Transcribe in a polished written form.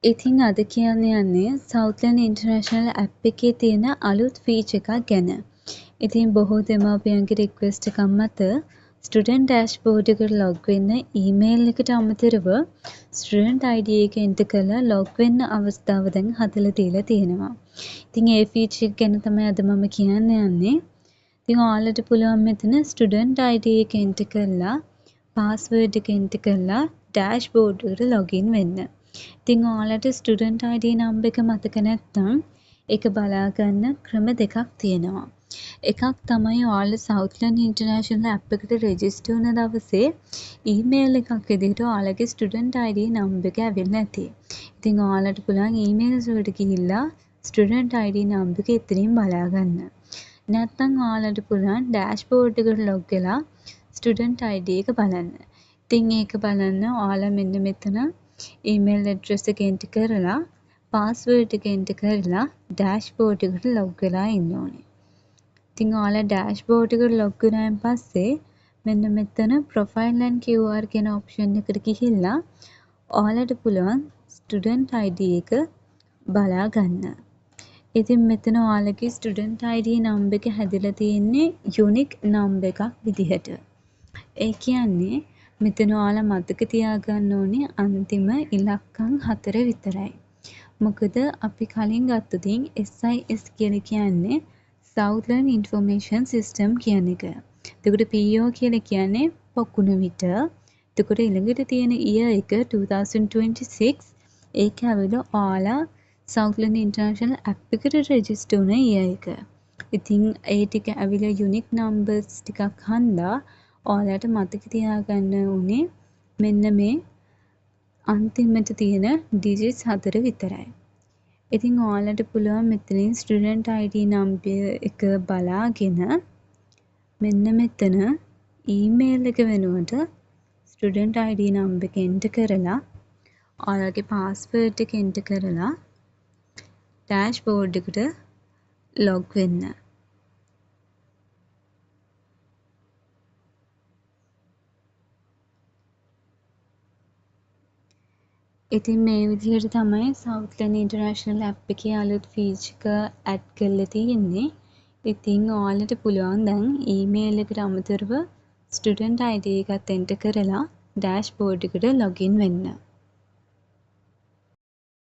ඉතින් අද කියන්න යන්නේ සවුත්ලන්ඩ් ඉන්ටර්නැෂනල් ඇප් එකේ තියෙන අලුත් ෆීචර් එකක් ගැන. ඉතින් බොහෝ දෙමාපියන්ගේ රික්වෙස්ට් එකක් මත ස්ටුඩන්ට් ඩෑෂ්බෝඩ් එකට ලොග් වෙන්න ඊමේල් එකට අමතරව ස්ටුඩන්ට් ID එක එන්ටර් කරලා ලොග් වෙන්න අවස්ථාව දැන් හදලා දීලා තියෙනවා. ඉතින් ඒ ෆීචර් එක ගැන තමයි අද මම කියන්න යන්නේ. ඉතින් ඔයාලට පුළුවන් මෙතන ස්ටුඩන්ට් ID එක එන්ටර් කරලා පාස්වර්ඩ් එක එන්ටර් කරලා ඩෑෂ්බෝඩ් එකට ලොගින් වෙන්න. ඉතින් ඔයාලට ස්ටුඩන්ට් ID නම්බර් එක මතක නැත්නම් ඒක බලා ගන්න ක්‍රම දෙකක් තියෙනවා. එකක් තමයි ඔයාලා සවුත්ලන්ඩ් ඉන්ටර්නැෂනල් ඇප් එකට රෙජිස්ටර් වුණ දවසේ ඊමේල් එකක් විදිහට ඔයාලගේ ස්ටුඩන්ට් ID නම්බර් එක ඇවිල්ලා නැති. ඉතින් ඔයාලට පුළුවන් ඊමේල්ස් වලට ගිහිල්ලා ස්ටුඩන්ට් ID නම්බර් එක එතනින් බලා ගන්න. නැත්නම් ඔයාලට පුළුවන් ඩෑෂ්බෝඩ් එකට ලොග් වෙලා ස්ටුඩන්ට් ID එක බලන්න. ඉතින් ඒක බලන්න ඔයාලා මෙන්න මෙතන ඊමේල් ඇඩ්‍රස් එක එන්ටර් කරලා පාස්වර්ඩ් එක එන්ටර් කරලා ඩෑෂ්බෝඩ් එකට ලොග් වෙලා ඉන්න ඕනේ. ඉතින් ඔයාලා ඩෑෂ්බෝඩ් එකට ලොග් වුණාන් පස්සේ මෙන්න මෙතන ප්‍රොෆයිල් and QR කියන ඔප්ෂන් එකට ගිහිල්ලා ඔයාලට පුළුවන් ස්ටුඩන්ට් ID එක බලා ගන්න. ඉතින් මෙතන ඔයාලගේ ස්ටුඩන්ට් ID නම්බර් එක හැදිලා තියෙන්නේ යුනික් නම්බර් එකක් විදිහට. ඒ කියන්නේ මෙතන ඔයාලා මතක තියාගන්න ඕනේ අන්තිම ඉලක්කම් 4 විතරයි. මොකද අපි කලින් ගත්ත තින් SIS කියලා කියන්නේ Southern Information System කියන එක. එතකොට PO කියලා කියන්නේ පොකුණු විට. එතකොට ඊළඟට තියෙන year එක 2026. ඒක ඇවිල්ලා ඔයාලා Southland International app එකට රෙජිස්ටර් වුණ year එක. ඉතින් ඒ ටික ඇවිල්ලා යුනික් නම්බර්ස් ටිකක් හන්දා ඔයාලට මතක තියාගන්න උනේ මෙන්න මේ අන්තිමට තියෙන ඩිජිට්ස් 4 විතරයි. ඉතින් ඔයාලට පුළුවන් මෙතනින් ස්ටුඩන්ට් ID නම්බර් එක බලාගෙන මෙන්න මෙතන ඊමේල් එක වෙනුවට ස්ටුඩන්ට් ID නම්බර් එක එන්ටර් කරලා ඔයාලගේ පාස්වර්ඩ් එක එන්ටර් කරලා ඩෑෂ්බෝඩ් එකට ලොග් වෙන්න. ඉතින් මේ විදිහට තමයි සවුත්ලන්ඩ් ඉන්ටර්නැෂනල් ඇප් එකේ අලුත් ෆීචර් එක ඇඩ් කරලා තියෙන්නේ. ඉතින් ඔයාලට පුළුවන් දැන් ඊමේල් එකට අමතරව ස්ටුඩන්ට් ID එකත් එන්ටර් කරලා ඩෑෂ්බෝඩ් එකට ලොගින් වෙන්න.